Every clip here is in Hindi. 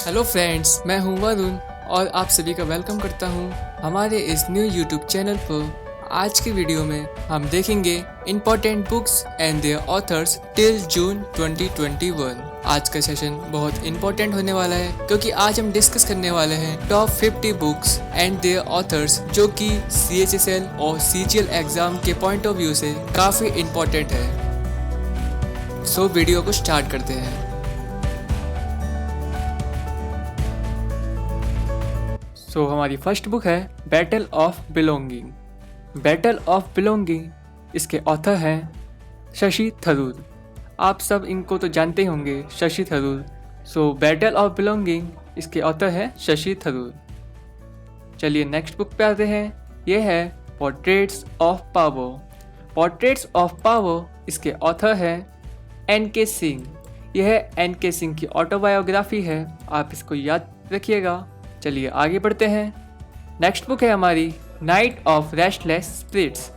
हेलो फ्रेंड्स, मैं हूं वरुण और आप सभी का वेलकम करता हूं हमारे इस न्यू यूट्यूब चैनल पर। आज की वीडियो में हम देखेंगे important books and their authors till June 2021। आज का सेशन बहुत इम्पोर्टेंट होने वाला है क्योंकि आज हम डिस्कस करने वाले हैं top 50 books and their authors जो कि CHSL और CGL एग्जाम के पॉइंट ऑफ व्यू से काफ़ी इम्पोर्टेंट है। सो वीडियो को स्टार्ट करते हैं। हमारी फर्स्ट बुक है battle of belonging. Battle of belonging इसके ऑथर हैं शशि थरूर। आप सब इनको तो जानते ही होंगे, Shashi Tharoor. Battle of belonging इसके ऑथर हैं शशि थरूर। चलिए नेक्स्ट बुक पे आते हैं। ये है portraits of power. Portraits of power इसके ऑथर हैं NK सिंह। यह NK सिंह की ऑटोबायोग्राफी है, आप इसको याद रखिएगा। चलिए आगे बढ़ते हैं। नेक्स्ट बुक है हमारी knight of restless spirits.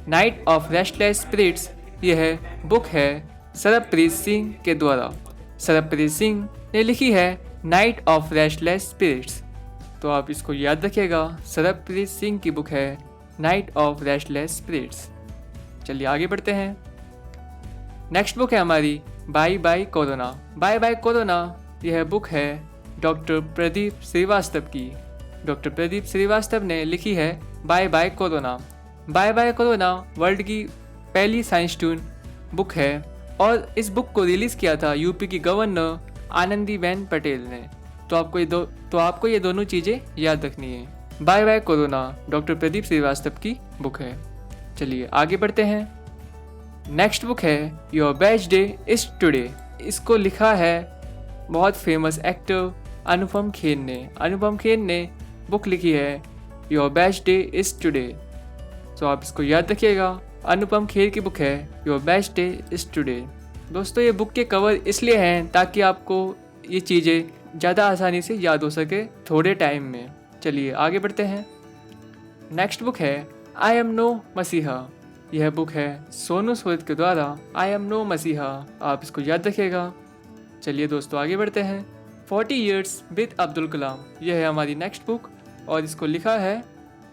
Knight of restless spirits यह बुक है सरबप्रीत सिंह के द्वारा। सरबप्रीत सिंह ने लिखी है नाइट ऑफ रेस्टलेस स्पिरिट्स, तो आप इसको याद रखिएगा। सरबप्रीत सिंह की बुक है नाइट ऑफ रेस्टलेस स्पिरिट्स। चलिए आगे बढ़ते हैं। नेक्स्ट बुक है हमारी bye bye corona. Bye bye corona यह बुक है डॉक्टर प्रदीप श्रीवास्तव की। डॉक्टर प्रदीप श्रीवास्तव ने लिखी है bye bye corona. Bye bye corona world की पहली साइंस ट्यून बुक है और इस बुक को रिलीज़ किया था यूपी की गवर्नर आनंदीबेन पटेल ने। तो आपको ये दोनों चीज़ें याद रखनी है। Bye bye corona doctor Pradeep Srivastava की बुक है। चलिए आगे बढ़ते हैं। नेक्स्ट बुक है your best day is today. इसको लिखा है बहुत फेमस एक्टर अनुपम खेर ने। अनुपम खेर ने बुक लिखी है your best day is today, तो आप इसको याद रखिएगा। अनुपम खेर की बुक है your best day is today. दोस्तों ये बुक के कवर इसलिए हैं ताकि आपको ये चीज़ें ज़्यादा आसानी से याद हो सके थोड़े टाइम में। चलिए आगे बढ़ते हैं। नेक्स्ट बुक है आई एम नो मसीहा। यह बुक है सोनू सूद के द्वारा। आई एम नो मसीहा, आप इसको याद रखिएगा। चलिए दोस्तों आगे बढ़ते हैं। 40 ईयर्स विद अब्दुल कलाम यह है हमारी नेक्स्ट बुक और इसको लिखा है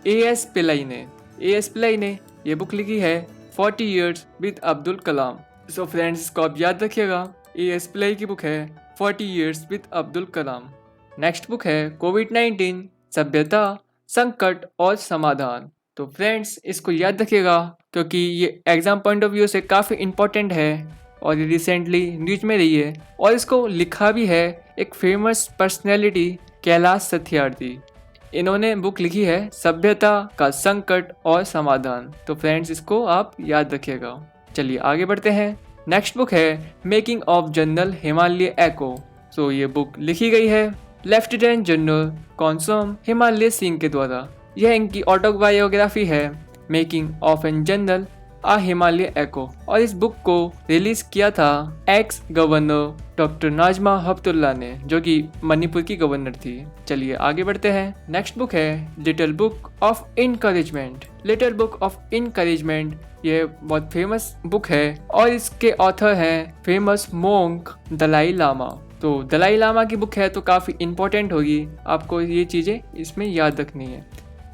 AS पिल्लई ने। AS पिल्लई ने यह बुक लिखी है 40 years with Abdul Kalam. So friends इसको आप याद रखिएगा। AS पिल्लई की बुक है 40 years with Abdul Kalam. Next book है कोविड-19 सभ्यता, संकट और समाधान। तो फ्रेंड्स इसको याद रखिएगा क्योंकि ये एग्जाम पॉइंट ऑफ व्यू से काफ़ी इंपॉर्टेंट है और ये रिसेंटली न्यूज में रही है और इसको लिखा भी है एक फेमस पर्सनैलिटी कैलाश सत्यार्थी। इन्होंने बुक लिखी है सभ्यता का संकट और समाधान। तो फ्रेंड्स इसको आप याद रखिएगा। चलिए आगे बढ़ते हैं। नेक्स्ट बुक है making of general Himalaya echo. तो ये बुक लिखी गई है लेफ्टिनेंट जनरल कॉन्सम हिमालय सिंह के द्वारा। यह इनकी ऑटोबायोग्राफी है making of an general Himalaya echo और इस बुक को रिलीज किया था ex governor doctor Najma Heptulla ने, जो कि मणिपुर की गवर्नर थी। चलिए आगे बढ़ते हैं। नेक्स्ट बुक है little book of encouragement. Little book of encouragement ये बहुत फेमस बुक है और इसके ऑथर हैं फेमस मोंक दलाई लामा। तो दलाई लामा की बुक है तो काफ़ी इंपॉर्टेंट होगी, आपको ये चीज़ें इसमें याद रखनी है।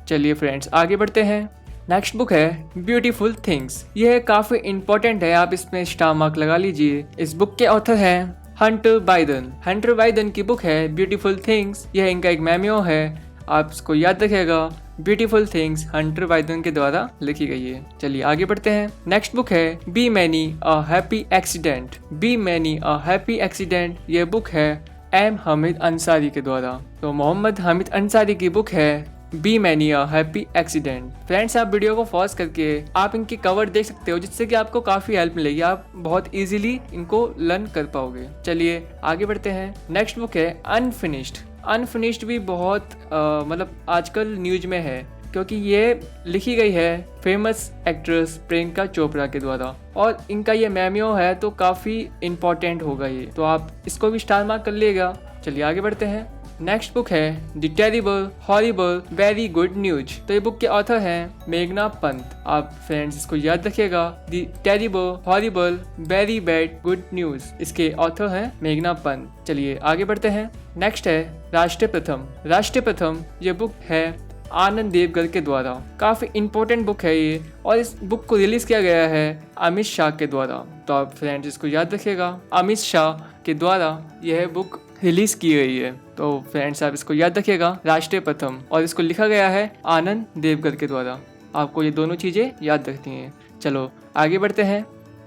चलिए फ्रेंड्स आगे बढ़ते हैं। नेक्स्ट बुक है ब्यूटीफुल थिंग्स। यह काफ़ी इंपॉर्टेंट है, आप इसमें स्टार मार्क लगा लीजिए। इस बुक के ऑथर हैं हंटर बाइडन। हंटर बाइडन की बुक है ब्यूटीफुल थिंग्स। यह इनका एक मेमो है, आप इसको याद रखिएगा। ब्यूटीफुल थिंग्स हंटर बाइडन के द्वारा लिखी गई है। चलिए आगे बढ़ते हैं। नेक्स्ट बुक है be many a happy accident. Be many a happy accident यह बुक है M हामिद अंसारी के द्वारा। तो मोहम्मद हामिद अंसारी की बुक है be many a happy accident. Friends आप वीडियो को पॉज करके आप इनकी कवर देख सकते हो, जिससे कि आपको काफ़ी हेल्प मिलेगी, आप बहुत इजीली इनको लर्न कर पाओगे। चलिए आगे बढ़ते हैं। नेक्स्ट बुक है अनफिनिश्ड। अनफिनिश्ड भी बहुत मतलब आजकल न्यूज में है क्योंकि ये लिखी गई है फेमस एक्ट्रेस प्रियंका चोपड़ा के द्वारा और इनका ये मेमो है तो काफ़ी इम्पोर्टेंट होगा ये, तो आप इसको भी स्टार मार्क कर लीजिएगा। चलिए आगे बढ़ते हैं। नेक्स्ट बुक है the terrible horrible very good news. तो ये बुक के ऑथर हैं मेघना पंत। आप फ्रेंड्स इसको याद रखिएगा, the terrible horrible very bad good news. इसके ऑथर हैं मेघना पंत। चलिए आगे बढ़ते हैं। नेक्स्ट है राष्ट्रीय प्रथम। राष्ट्रीय प्रथम ये बुक है आनंद देवगन के द्वारा। काफी इंपॉर्टेंट बुक है ये, और इस बुक को रिलीज किया गया है अमित शाह के द्वारा। तो आप फ्रेंड्स इसको याद रखिएगा, अमित शाह के द्वारा यह बुक रिलीज की गई है। तो फ्रेंड्स आप इसको याद रखिएगा, राष्ट्रीय प्रथम, और इसको लिखा गया है आनंद देवगन के द्वारा। आपको ये दोनों चीजें याद रखनी है। चलो आगे बढ़ते हैं।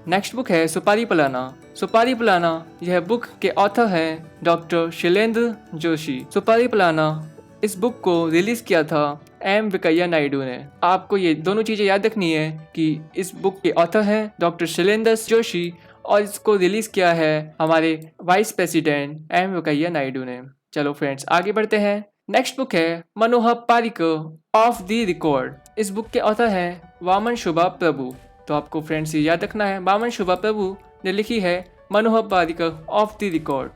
नेक्स्ट बुक है सुपारी पिलाना। सुपारी पिलाना यह बुक के ऑथर हैं डॉक्टर शैलेंद्र जोशी। सुपारी पिलाना इस बुक को रिलीज किया था एम वेंकैया नायडू ने। आपको ये दोनों चीजें याद रखनी है कि इस बुक के ऑथर हैं डॉक्टर शैलेंद्र जोशी, और इसको रिलीज किया है हमारे vice president M Venkaiah Naidu ने। चलो फ्रेंड्स आगे बढ़ते हैं। नेक्स्ट बुक है Manohar Parrikar off the record. इस बुक के ऑथर हैं वामन शुभा प्रभु। तो आपको फ्रेंड्स ये याद रखना है, वामन शुभा प्रभु ने लिखी है Manohar Parrikar off the record.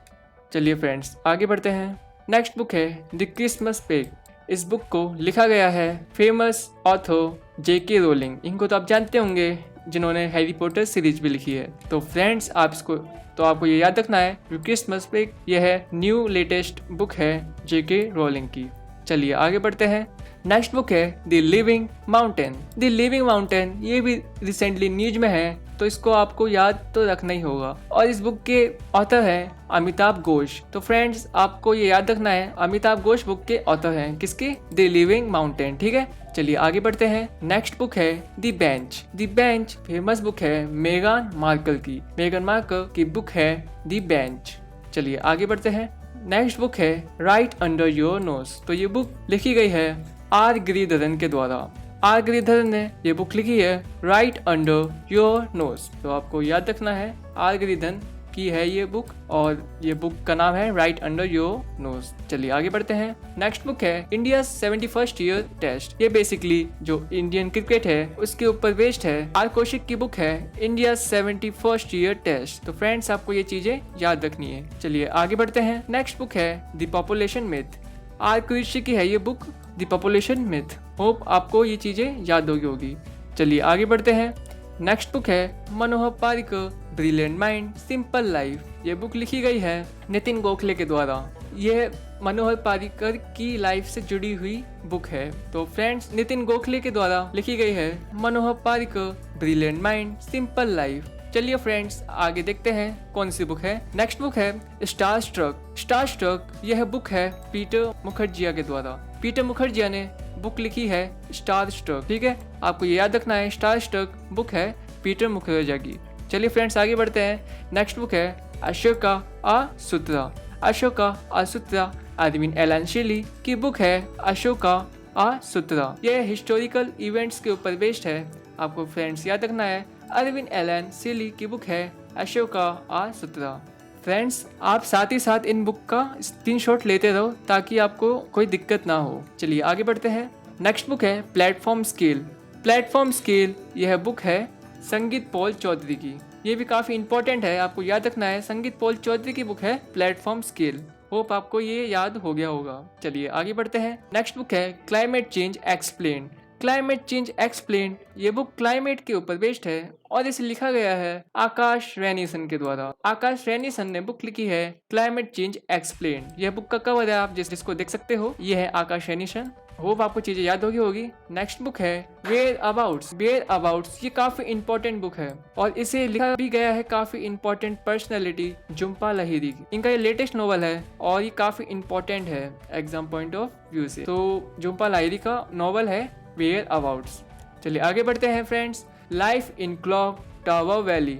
चलिए फ्रेंड्स आगे बढ़ते हैं। नेक्स्ट बुक है द क्रिसमस पेग। इस बुक को लिखा गया है फेमस ऑथर J.K. रोलिंग। इनको तो आप जानते होंगे, जिन्होंने हैरी पॉटर सीरीज भी लिखी है। तो फ्रेंड्स आपको ये याद रखना है, क्रिसमस पेग यह है न्यू लेटेस्ट बुक है J.K. रोलिंग की। चलिए आगे बढ़ते हैं। नेक्स्ट बुक है the living mountain. The living mountain ये भी रिसेंटली न्यूज में है, तो इसको आपको याद तो रखना ही होगा। और इस बुक के ऑथर हैं अमिताभ घोष। तो फ्रेंड्स आपको ये याद रखना है, अमिताभ घोष बुक के ऑथर हैं किसके, द लिविंग माउंटेन। ठीक है, चलिए आगे बढ़ते हैं। नेक्स्ट बुक है the bench. The bench famous book है मेगन मार्कल की। मेगन मार्कल की बुक है द बेंच। चलिए आगे बढ़ते हैं। नेक्स्ट बुक है राइट अंडर योर नोज। तो ये बुक लिखी गई है आर गिरिधरन के द्वारा। आर गिरिधरन ने ये बुक लिखी है राइट अंडर योर नोज। तो आपको याद रखना है, आर गिरिधरन की है ये बुक, और ये बुक का नाम है राइट अंडर योर नोज। चलिए आगे बढ़ते हैं। नेक्स्ट बुक है इंडिया 71st ईयर टेस्ट। ये बेसिकली जो इंडियन क्रिकेट है उसके ऊपर बेस्ड है। आर कौशिक की बुक है इंडिया 71st ईयर टेस्ट। तो फ्रेंड्स आपको ये चीजें याद रखनी है। चलिए आगे बढ़ते हैं। नेक्स्ट बुक है the population myth. R Qureshi की है ये book the population myth. Hope आपको ये चीजें याद होगी। चलिए आगे बढ़ते हैं। नेक्स्ट बुक है Manohar Parrikar brilliant mind simple life. ये बुक लिखी गई है नितिन गोखले के द्वारा। ये मनोहर पारिकर की लाइफ से जुड़ी हुई बुक है। तो फ्रेंड्स नितिन गोखले के द्वारा लिखी गई है Manohar Parrikar brilliant mind simple life. चलिए फ्रेंड्स आगे देखते हैं कौन सी बुक है। नेक्स्ट बुक है स्टार स्ट्रक। स्टार स्ट्रक यह बुक है पीटर मुखर्जिया के द्वारा। पीटर मुखर्जिया ने बुक लिखी है स्टार स्ट्रक। ठीक है, आपको ये याद रखना है, स्टार स्ट्रक बुक है पीटर मुखर्जिया की। चलिए फ्रेंड्स आगे बढ़ते हैं। नेक्स्ट बुक है अशोका असूत्रा। अशोका असूत्रा अरविंद एलन शीली की बुक है अशोका असूत्रा। यह हिस्टोरिकल इवेंट्स के ऊपर बेस्ड है। आपको फ्रेंड्स याद रखना है, अरविंद एलन शीली की बुक है अशोका असूत्रा। फ्रेंड्स आप साथ ही साथ इन बुक का स्क्रीनशॉट लेते रहो ताकि आपको कोई दिक्कत ना हो। चलिए आगे बढ़ते हैं। नेक्स्ट बुक है प्लेटफॉर्म स्केल। प्लेटफॉर्म स्केल यह बुक है संगीत पॉल चौधरी की। ये भी काफ़ी इंपॉर्टेंट है, आपको याद रखना है, संगीत पॉल चौधरी की बुक है प्लेटफॉर्म स्केल। होप आपको ये याद हो गया होगा। चलिए आगे बढ़ते हैं। नेक्स्ट बुक है climate change explain. Climate change explain ये बुक क्लाइमेट के ऊपर बेस्ड है और इसे लिखा गया है आकाश रैनीसन के द्वारा। आकाश रैनीसन ने बुक लिखी है क्लाइमेट चेंज एक्सप्लेन। यह बुक का कवर है, आप जिसको देख सकते हो, ये है आकाश रैनीसन। होप आपको चीजें याद होगी। नेक्स्ट बुक है वेयर अबाउट्स। वेयर अबाउट्स ये काफी इंपॉर्टेंट बुक है और इसे लिखा भी गया है काफी इंपॉर्टेंट पर्सनैलिटी झुम्पा लाहिरी की। इनका ये लेटेस्ट नॉवल है और ये काफी इंपॉर्टेंट है एग्जाम पॉइंट ऑफ व्यू से। तो झुम्पा लाहिरी का नॉवल है वेयर अबाउट्स। चलिए आगे बढ़ते हैं friends. Life in clock tower valley.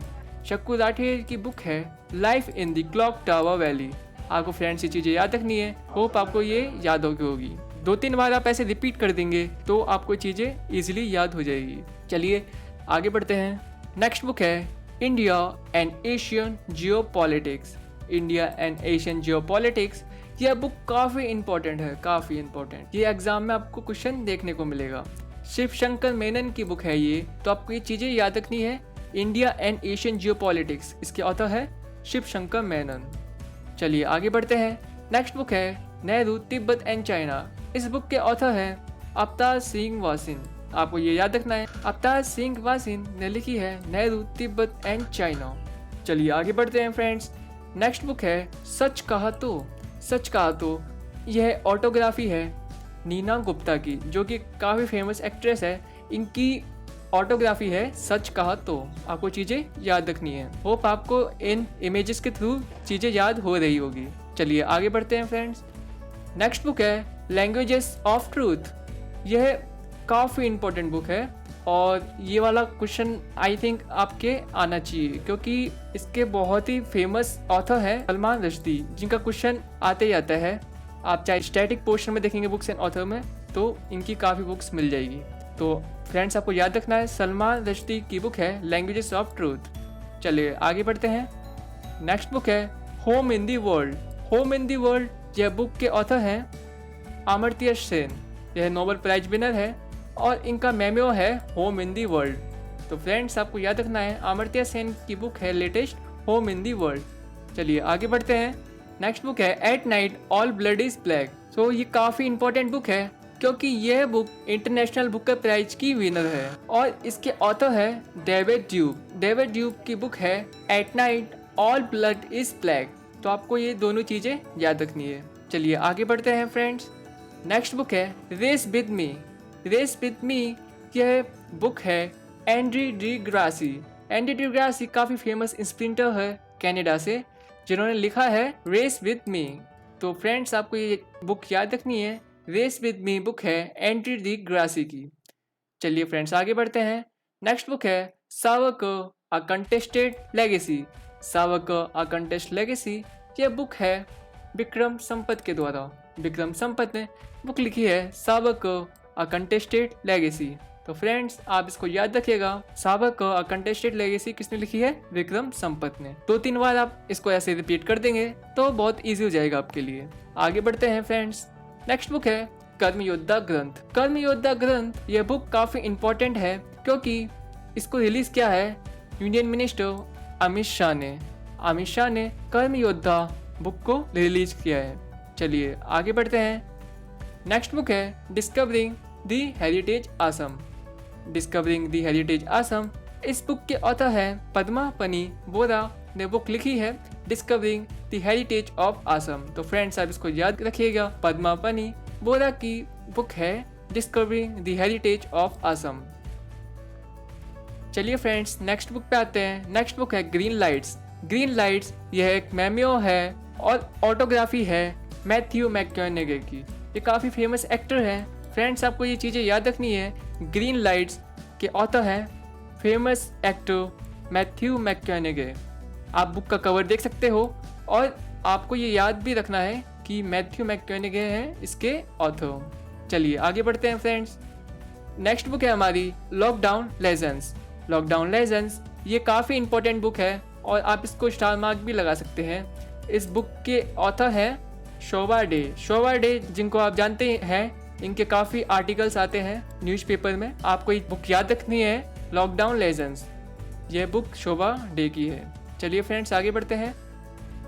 Shakoor Rather की बुक है life in the clock tower valley. आपको फ्रेंड्स ये चीजें याद रखनी है। होप आपको ये याद होगी। 2-3 बार आप ऐसे रिपीट कर देंगे तो आपको चीजें इजीली याद हो जाएगी। चलिए आगे बढ़ते हैं। नेक्स्ट बुक है India and Asian geopolitics. India and Asian geopolitics यह बुक काफ़ी इंपॉर्टेंट है, काफ़ी इंपॉर्टेंट। ये एग्जाम में आपको क्वेश्चन देखने को मिलेगा। शिव शंकर मेनन की बुक है ये, तो आपको ये चीज़ें याद रखनी है। इंडिया एंड एशियन जियोपॉलिटिक्स, इसके ऑथर है शिव शंकर मेनन। चलिए आगे बढ़ते हैं। नेक्स्ट बुक है नेहरू तिब्बत एंड चाइना। इस बुक के ऑथर हैं अवतार सिंह वासिन। आपको ये याद रखना है, अवतार सिंह वासिन ने लिखी है नेहरू तिब्बत एंड चाइना। चलिए आगे बढ़ते हैं फ्रेंड्स। नेक्स्ट बुक है सच कहा तो। सच कहा तो यह ऑटोग्राफी है नीना गुप्ता की, जो कि काफ़ी फेमस एक्ट्रेस है। इनकी ऑटोग्राफी है सच कहा तो। आपको चीज़ें याद रखनी है। होप आपको इन इमेजेस के थ्रू चीज़ें याद हो रही होगी। चलिए आगे बढ़ते हैं फ्रेंड्स। नेक्स्ट बुक है लैंग्वेजेस ऑफ ट्रूथ। यह काफ़ी इम्पोर्टेंट बुक है और ये वाला क्वेश्चन आई थिंक आपके आना चाहिए, क्योंकि इसके बहुत ही फेमस ऑथर है सलमान रश्दी, जिनका क्वेश्चन आते ही आता है। आप चाहे स्टैटिक पोर्शन में देखेंगे बुक्स एंड ऑथर में, तो इनकी काफ़ी बुक्स मिल जाएगी। तो फ्रेंड्स आपको याद रखना है, सलमान रश्दी की बुक है लैंग्वेजेस ऑफ ट्रूथ। चलिए आगे बढ़ते हैं। नेक्स्ट बुक है home in the world. Home in the world यह बुक के ऑथर हैं अमर्त्य सेन। यह नोबेल प्राइज विनर है और इनका मेमो है होम इन दी वर्ल्ड। तो फ्रेंड्स आपको याद रखना है, अमर्त्य सेन की बुक है latest home in the world. चलिए आगे बढ़ते हैं। नेक्स्ट बुक है at night all blood is black. तो ये काफ़ी इंपॉर्टेंट बुक है, क्योंकि यह बुक इंटरनेशनल बुकर प्राइज की विनर है और इसके ऑथर है डेविड ड्यूक। डेविड ड्यूक की बुक है at night all blood is black. तो आपको ये दोनों चीज़ें याद रखनी है। चलिए आगे बढ़ते हैं फ्रेंड्स। नेक्स्ट बुक है race with me. Race with me यह बुक है Andre De Grasse. Andre De Grasse काफ़ी फेमस स्प्रिंटर है कनाडा से, जिन्होंने लिखा है रेस विद मी। तो फ्रेंड्स आपको ये बुक याद रखनी है। रेस विद मी बुक है एंड्री डी ग्रासी की। चलिए फ्रेंड्स आगे बढ़ते हैं। नेक्स्ट बुक है सावरकर अ कंटेस्टेड लेगेसी। सावरकर अ कंटेस्ट लेगेसी यह बुक है विक्रम संपत के द्वारा। विक्रम संपत ने बुक लिखी है सावरकर अ कंटेस्टेड लेगेसी। तो फ्रेंड्स आप इसको याद रखिएगा, सावरकर अ कंटेस्टेड लेगेसी किसने लिखी है? विक्रम संपत ने। 2-3 बार आप इसको ऐसे रिपीट कर देंगे तो बहुत ईजी हो जाएगा आपके लिए। आगे बढ़ते हैं फ्रेंड्स। नेक्स्ट बुक है कर्म योद्धा ग्रंथ। कर्म योद्धा ग्रंथ यह बुक काफ़ी इंपॉर्टेंट है, क्योंकि इसको रिलीज किया है यूनियन मिनिस्टर अमित शाह ने। अमित शाह ने कर्म योद्धा बुक को रिलीज किया है। चलिए आगे बढ़ते हैं। नेक्स्ट बुक है डिस्कवरिंग दी हेरिटेज आसम। डिस्कवरिंग दी हेरिटेज आसम इस बुक के ऑथर है पद्मा पनी बोरा ने बुक लिखी है discovering the heritage of Assam. तो फ्रेंड्स आप इसको याद रखिएगा, पद्मा पनी बोरा की बुक है discovering the heritage of Assam. चलिए फ्रेंड्स नेक्स्ट बुक पे आते हैं। नेक्स्ट बुक है ग्रीन लाइट्स। ग्रीन लाइट्स यह एक मेमो है और ऑटोग्राफी है मैथ्यू मैककॉनेगी की। ये काफ़ी फेमस एक्टर है। फ्रेंड्स आपको ये चीज़ें याद रखनी है। ग्रीन लाइट्स के ऑथर हैं फेमस एक्टर मैथ्यू मैककॉनेगी। आप बुक का कवर देख सकते हो और आपको ये याद भी रखना है कि मैथ्यू मैककॉनेगी हैं इसके ऑथर। चलिए आगे बढ़ते हैं फ्रेंड्स। नेक्स्ट बुक है हमारी लॉकडाउन लेजेंड्स। लॉकडाउन लेजेंड्स ये काफ़ी इंपॉर्टेंट बुक है और आप इसको स्टार मार्क भी लगा सकते हैं। इस बुक के ऑथर हैं शोभा डे। शोभा डे जिनको आप जानते हैं, इनके काफ़ी आर्टिकल्स आते हैं न्यूज़पेपर में। आपको ये बुक याद रखनी है लॉकडाउन लेजेंड्स। यह बुक शोभा डे की है। चलिए फ्रेंड्स आगे बढ़ते हैं।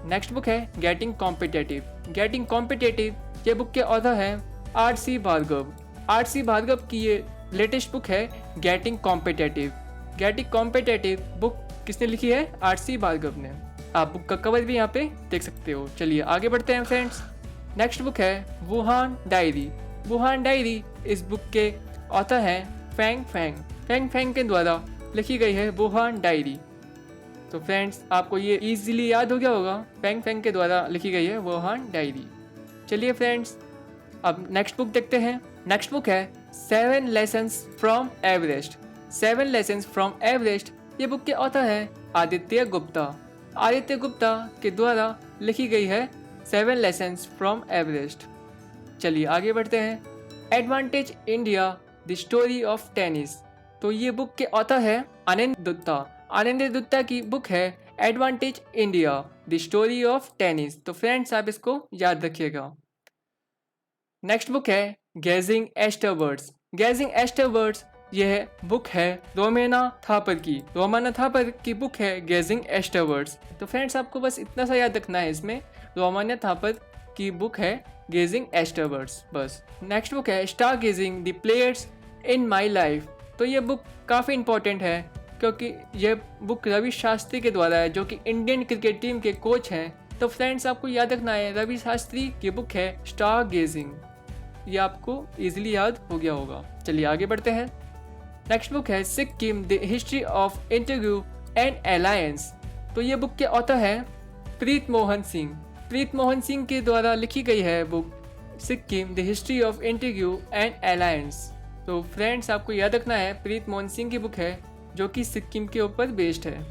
नेक्स्ट बुक है गेटिंग कॉम्पिटेटिव। गेटिंग कॉम्पिटेटिव ये बुक के ऑथर हैं आर.सी. भार्गव। आर.सी. भार्गव की ये लेटेस्ट बुक है getting competitive. Getting competitive book किसने लिखी है? आर.सी. भार्गव ने। आप बुक का कवर भी यहाँ पे देख सकते हो। चलिए आगे बढ़ते हैं फ्रेंड्स। नेक्स्ट बुक है वुहान डायरी। वुहान डायरी इस बुक के ऑथर हैं फेंग फेंग। फेंग फेंग के द्वारा लिखी गई है वुहान डायरी। तो फ्रेंड्स आपको ये इजीली याद हो गया होगा, फेंग फेंग के द्वारा लिखी गई है वुहान डायरी। चलिए फ्रेंड्स अब नेक्स्ट बुक देखते हैं। नेक्स्ट बुक है 7 lessons from Everest. 7 lessons from Everest ये बुक के ऑथर है आदित्य गुप्ता। आदित्य गुप्ता के द्वारा लिखी गई है 7 लेसन्स फ्रॉम एवरेस्ट। चलिए आगे बढ़ते हैं। Advantage India the story of tennis. तो ये बुक के ऑथर है आनंद दुत्ता। आनंद दुत्ता की बुक है advantage India the story of tennis. तो फ्रेंड्स आप इसको याद रखिएगा। नेक्स्ट बुक है gazing eastwards. Gazing eastwards यह बुक है रोमाना थापर की। रोमाना थापर की बुक है गेजिंग एस्टर बर्ड्स। तो फ्रेंड्स आपको बस इतना सा याद रखना है, इसमें रोमाना थापर की बुक है गेजिंग एस्टरवर्ड्स। बस। नेक्स्ट बुक है stargazing the players in my life. तो ये बुक काफ़ी इंपॉर्टेंट है क्योंकि ये बुक रवि शास्त्री के द्वारा है, जो कि इंडियन क्रिकेट टीम के कोच हैं। तो फ्रेंड्स, आपको याद रखना है रवि शास्त्री की बुक है स्टार गेजिंग। ये आपको इजीली याद हो गया होगा। चलिए आगे बढ़ते हैं। नेक्स्ट बुक है Sikkim the history of interview and alliance. तो ये बुक के ऑथर है प्रीत मोहन सिंह। प्रीत मोहन सिंह के द्वारा लिखी गई है book Sikkim the history of interview and alliance. तो फ्रेंड्स, आपको याद रखना है प्रीत मोहन सिंह की बुक है जो कि सिक्किम के ऊपर बेस्ड है।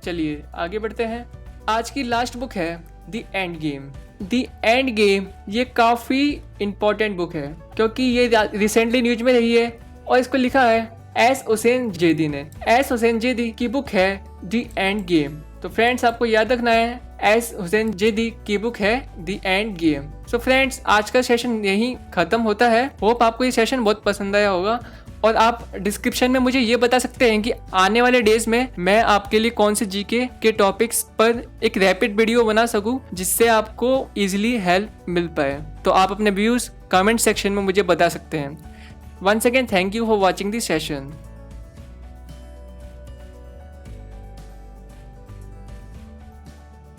चलिए आगे बढ़ते हैं। आज की लास्ट बुक है the end game. The end game ये काफ़ी इंपॉर्टेंट बुक है क्योंकि ये रिसेंटली न्यूज में रही है और इसको लिखा है एस हुसैन जेदी ने। एस हुसैन जेदी की बुक है द एंड गेम। तो फ्रेंड्स, आपको याद रखना है एस हुसैन जेदी की बुक है the end game. So friends, आज का सेशन यहीं खत्म होता है। होप आपको ये सेशन बहुत पसंद आया होगा और आप डिस्क्रिप्शन में मुझे ये बता सकते हैं कि आने वाले डेज में मैं आपके लिए कौन से जीके के टॉपिक्स पर एक रैपिड वीडियो बना सकूं जिससे आपको इजीली हेल्प मिल पाए। तो आप अपने व्यूज कमेंट सेक्शन में मुझे बता सकते हैं। Once again thank you for watching this session.